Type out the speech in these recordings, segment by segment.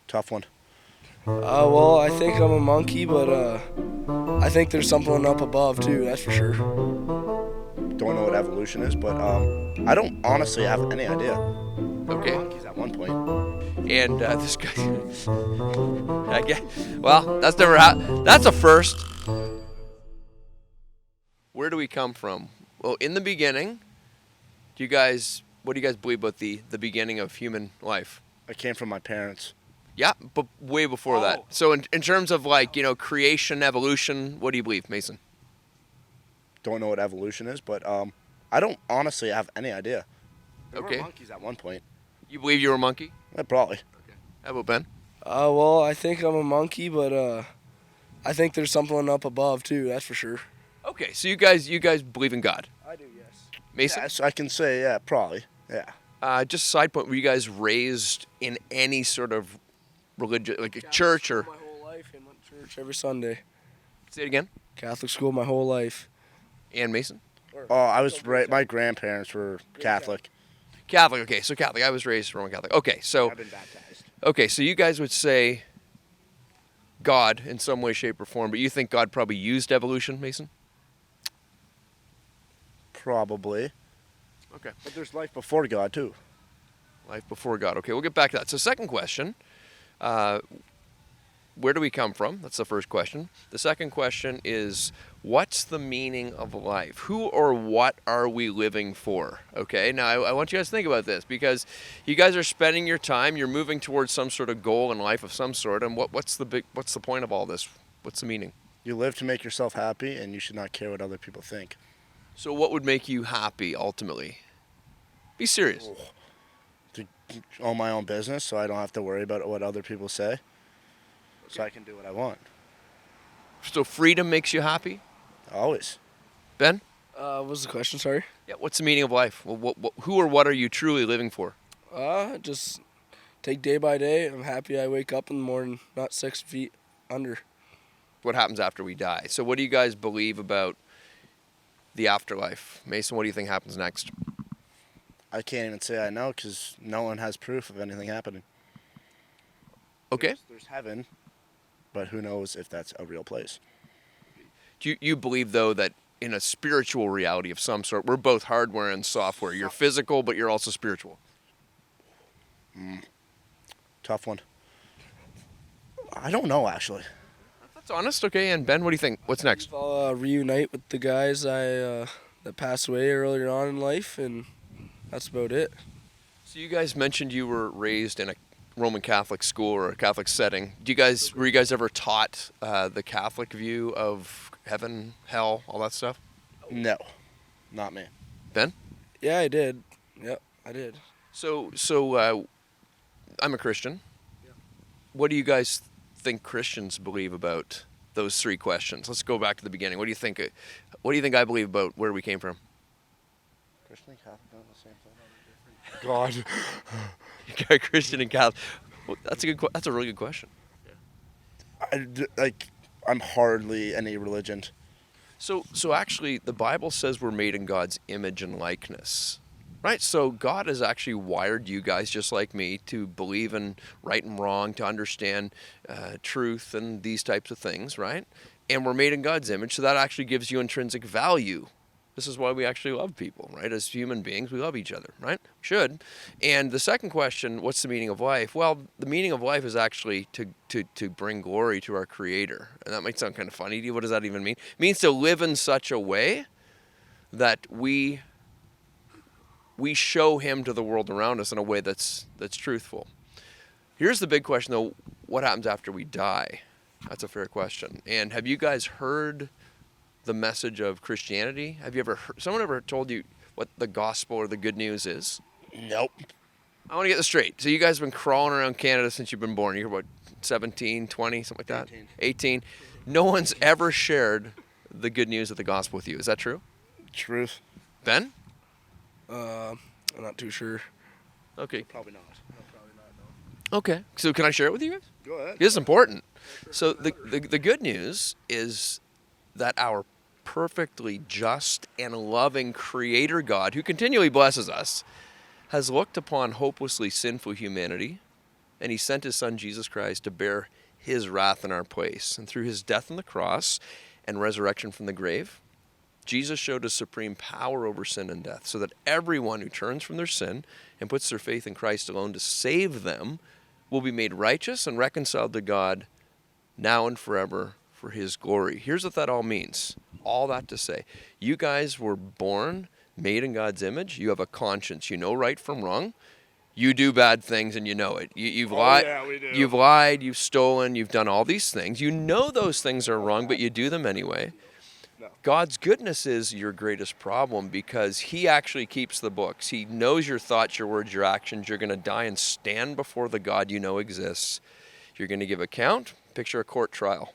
Tough one. Well, I think I'm a monkey, but I think there's something up above too. That's for sure. Don't know what evolution is, but I don't honestly have any idea. Okay. Monkeys at one point. And this guy, I guess, well, that's a first. Where do we come from? Well, in the beginning, what do you guys believe about the beginning of human life? I came from my parents. Yeah, but way before that. So in terms of creation, evolution, what do you believe, Mason? Don't know what evolution is, but I don't honestly have any idea. There Okay. were monkeys at one point. You believe you're a monkey? Probably. Okay. How about Ben? Well, I think I'm a monkey, but I think there's something up above too. That's for sure. Okay, so you guys believe in God. I do, yes. Mason? Yes, I can say, yeah, probably. Yeah. Just a side point, were you guys raised in any sort of religion, like a church or... My whole life and went to church every Sunday. Say it again. Catholic school my whole life. And Mason? Oh, I was right. My grandparents were Catholic. Catholic, okay, so Catholic. I was raised Roman Catholic. Okay, so... I've been baptized. Okay, so you guys would say God in some way, shape, or form, but you think God probably used evolution, Mason? Probably. Okay. But there's life before God, too. Life before God. Okay, we'll get back to that. So second question, where do we come from? That's the first question. The second question is, what's the meaning of life? Who or what are we living for? Okay, now I want you guys to think about this because you guys are spending your time, you're moving towards some sort of goal in life of some sort, and what's the point of all this? What's the meaning? You live to make yourself happy, and you should not care what other people think. So what would make you happy ultimately? Be serious. To own my own business so I don't have to worry about what other people say. So I can do what I want. So freedom makes you happy? Always. Ben? What was the question? Sorry. Yeah, what's the meaning of life? Well, who or what are you truly living for? Just take day by day. I'm happy I wake up in the morning, not 6 feet under. What happens after we die? So what do you guys believe about the afterlife? Mason, what do you think happens next? I can't even say I know because no one has proof of anything happening. Okay. There's heaven, but who knows if that's a real place. Do you believe, though, that in a spiritual reality of some sort, we're both hardware and software. You're physical, but you're also spiritual. Tough one. I don't know, actually. That's honest. Okay, and Ben, what do you think? What's next? I'll reunite with the guys that passed away earlier on in life, and that's about it. So you guys mentioned you were raised in a Roman Catholic school or a Catholic setting. Were you guys ever taught the Catholic view of heaven, hell, all that stuff? No, not me. Ben? Yeah, I did. Yep, I did. So I'm a Christian. Yeah. What do you guys think Christians believe about those three questions? Let's go back to the beginning. What do you think? What do you think I believe about where we came from? Christian and Catholic don't the same thing. God. Christian and Catholic. Well, that's a really good question. I'm hardly any religion. So actually, the Bible says we're made in God's image and likeness, right? So God has actually wired you guys, just like me, to believe in right and wrong, to understand truth and these types of things, right? And we're made in God's image, so that actually gives you intrinsic value. This is why we actually love people, right? As human beings, we love each other, right? We should. And the second question, what's the meaning of life? Well, the meaning of life is actually to bring glory to our Creator. And that might sound kind of funny to you. What does that even mean? It means to live in such a way that we show Him to the world around us in a way that's truthful. Here's the big question, though. What happens after we die? That's a fair question. And have you guys heard the message of Christianity? Have you ever heard, someone ever told you what the gospel or the good news is? Nope. I want to get this straight. So you guys have been crawling around Canada since you've been born. You're what, 17, 20, something like that? 18. No one's ever shared the good news of the gospel with you. Is that true? Truth. Ben? I'm not too sure. Okay. Probably not. Okay. So can I share it with you guys? Go ahead. This is important. So the good news is that our perfectly just and loving Creator God, who continually blesses us, has looked upon hopelessly sinful humanity and he sent his son Jesus Christ to bear his wrath in our place. And through his death on the cross and resurrection from the grave, Jesus showed his supreme power over sin and death, so that everyone who turns from their sin and puts their faith in Christ alone to save them will be made righteous and reconciled to God now and forever for his glory. Here's what that all means. All that to say, you guys were born, made in God's image. You have a conscience. You know right from wrong. You do bad things and you know it. You've lied. Yeah, we do. You've lied. You've stolen. You've done all these things. You know those things are wrong, but you do them anyway. No. God's goodness is your greatest problem because he actually keeps the books. He knows your thoughts, your words, your actions. You're going to die and stand before the God you know exists. You're going to give account. Picture a court trial.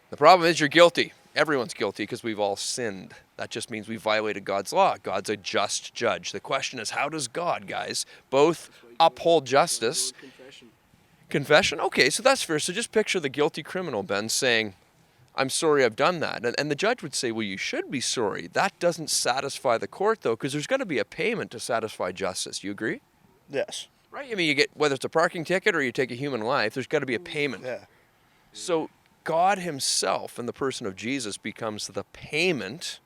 The problem is you're guilty. Everyone's guilty because we've all sinned. That just means we violated God's law. God's a just judge. The question is, how does God, guys, both uphold justice? Confession? Okay, so that's fair. So just picture the guilty criminal, Ben, saying, I'm sorry I've done that. And the judge would say, well, you should be sorry. That doesn't satisfy the court, though, because there's going to be a payment to satisfy justice. You agree? Yes. Right? I mean, you get, whether it's a parking ticket or you take a human life, there's got to be a payment. Yeah. So God himself in the person of Jesus becomes the payment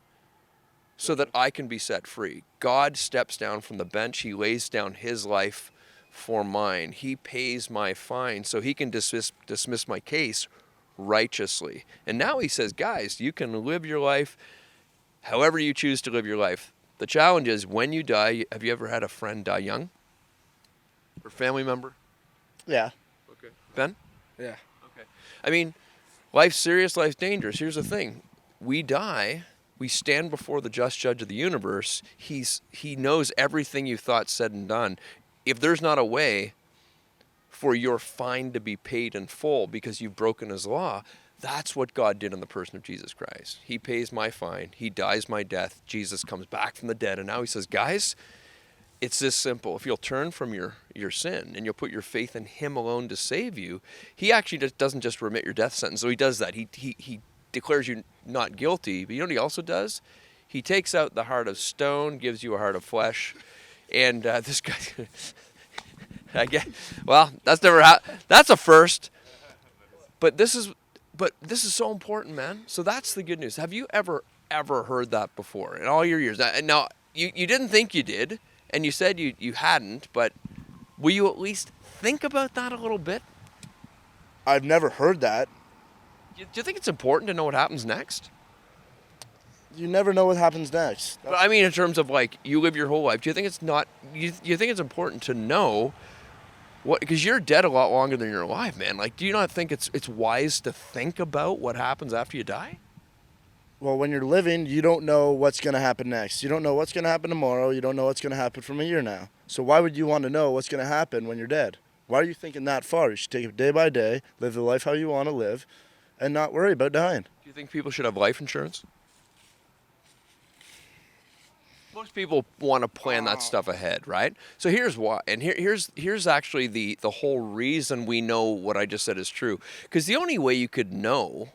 so that I can be set free. God steps down from the bench. He lays down his life for mine. He pays my fine so he can dismiss my case righteously. And now he says, guys, you can live your life however you choose to live your life. The challenge is when you die, have you ever had a friend die young? Or family member? Yeah. Okay. Ben? Yeah. Okay. I mean, life's serious, life's dangerous. Here's the thing. We die, we stand before the just judge of the universe. He knows everything you thought, said, and done. If there's not a way for your fine to be paid in full because you've broken his law, that's what God did in the person of Jesus Christ. He pays my fine. He dies my death. Jesus comes back from the dead. And now he says, guys, it's this simple. If you'll turn from your sin and you'll put your faith in him alone to save you, he actually doesn't just remit your death sentence. So he does that. He declares you not guilty. But you know what he also does? He takes out the heart of stone, gives you a heart of flesh. And this guy... well, that's never happened. That's a first. But this is so important, man. So that's the good news. Have you ever heard that before in all your years? Now, you didn't think you did, and you said you hadn't, but will you at least think about that a little bit? I've never heard that. Do you think it's important to know what happens next? You never know what happens next. But I mean, in terms of like you live your whole life, do you think it's not? You think it's important to know what? Because you're dead a lot longer than you're alive, man. Like, do you not think it's wise to think about what happens after you die? Well, when you're living, you don't know what's going to happen next. You don't know what's going to happen tomorrow. You don't know what's going to happen from a year now. So why would you want to know what's going to happen when you're dead? Why are you thinking that far? You should take it day by day, live the life how you want to live, and not worry about dying. Do you think people should have life insurance? Most people want to plan that stuff ahead, right? So here's why, and here's actually the whole reason we know what I just said is true. Because the only way you could know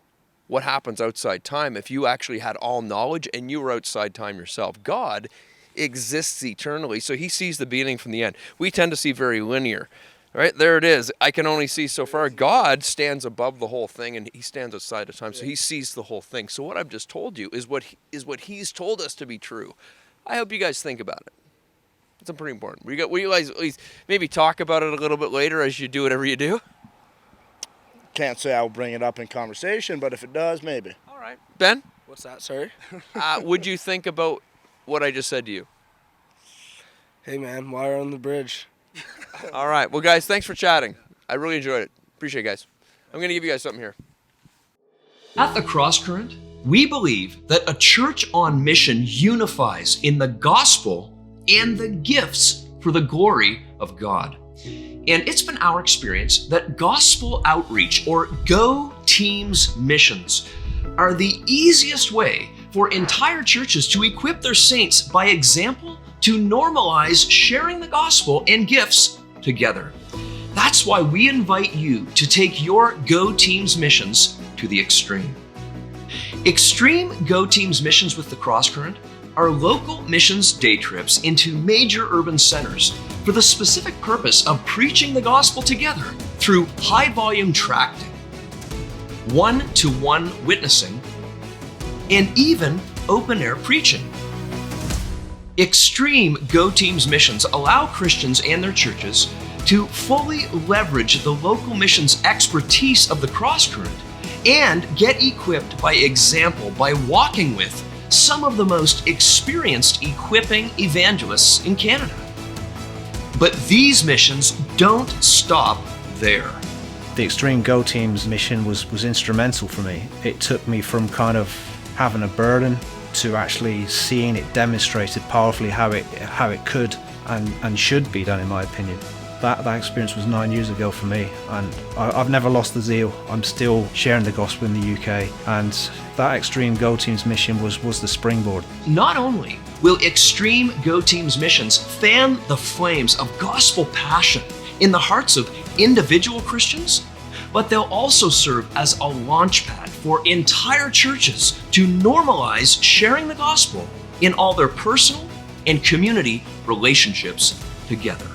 what happens outside time if you actually had all knowledge and you were outside time yourself. God exists eternally, so he sees the beginning from the end. We tend to see very linear. Right, there it is. I can only see so far. God stands above the whole thing, and he stands outside of time, so he sees the whole thing. So what I've just told you is what he's told us to be true. I hope you guys think about it. It's pretty important. Will you guys at least maybe talk about it a little bit later as you do whatever you do? Can't say I'll bring it up in conversation, but if it does, maybe. All right. Ben? What's that, sorry? Would you think about what I just said to you? Hey, man, wire on the bridge. All right. Well, guys, thanks for chatting. I really enjoyed it. Appreciate it, guys. I'm going to give you guys something here. At the Crosscurrent, we believe that a church on mission unifies in the gospel and the gifts for the glory of God. And it's been our experience that gospel outreach, or Go Teams missions, are the easiest way for entire churches to equip their saints by example to normalize sharing the gospel and gifts together. That's why we invite you to take your Go Teams missions to the extreme. Extreme Go Teams missions with the Crosscurrent are local missions day trips into major urban centers for the specific purpose of preaching the gospel together through high-volume tracting, one-to-one witnessing, and even open-air preaching. Extreme Go Teams missions allow Christians and their churches to fully leverage the local missions expertise of the cross current and get equipped by example by walking with some of the most experienced equipping evangelists in Canada. But these missions don't stop there. The Extreme Go Teams mission was instrumental for me. It took me from kind of having a burden to actually seeing it demonstrated powerfully how it could and should be done, in my opinion. That experience was 9 years ago for me, and I've never lost the zeal. I'm still sharing the gospel in the UK, and that Extreme Go Teams mission was the springboard. Not only will Extreme Go Teams missions fan the flames of gospel passion in the hearts of individual Christians, but they'll also serve as a launchpad for entire churches to normalize sharing the gospel in all their personal and community relationships together.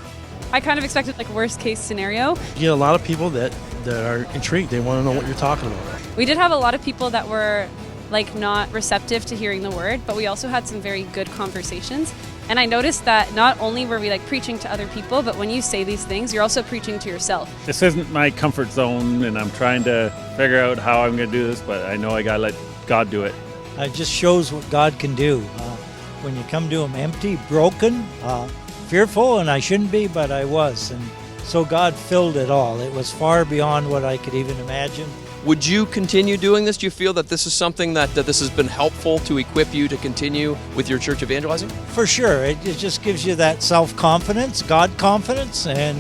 I kind of expected like worst case scenario. You get a lot of people that are intrigued. They want to know what you're talking about. We did have a lot of people that were like not receptive to hearing the word, but we also had some very good conversations. And I noticed that not only were we like preaching to other people, but when you say these things, you're also preaching to yourself. This isn't my comfort zone, and I'm trying to figure out how I'm going to do this, but I know I got to let God do it. It just shows what God can do. When you come to Him empty, broken, fearful, and I shouldn't be, but I was. And so God filled it all. It was far beyond what I could even imagine. Would you continue doing this? Do you feel that this is something that this has been helpful to equip you to continue with your church evangelizing? For sure. It just gives you that self-confidence, God confidence, and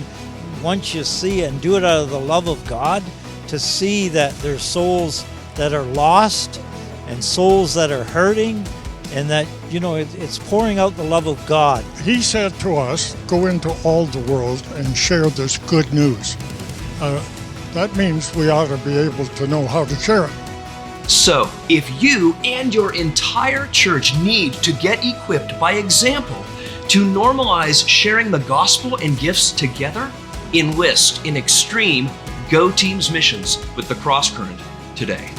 once you see it and do it out of the love of God, to see that there's souls that are lost and souls that are hurting, and that, it's pouring out the love of God. He said to us, go into all the world and share this good news. That means we ought to be able to know how to share it. So, if you and your entire church need to get equipped by example to normalize sharing the gospel and gifts together, enlist in Extreme Go Teams missions with the Cross Current today.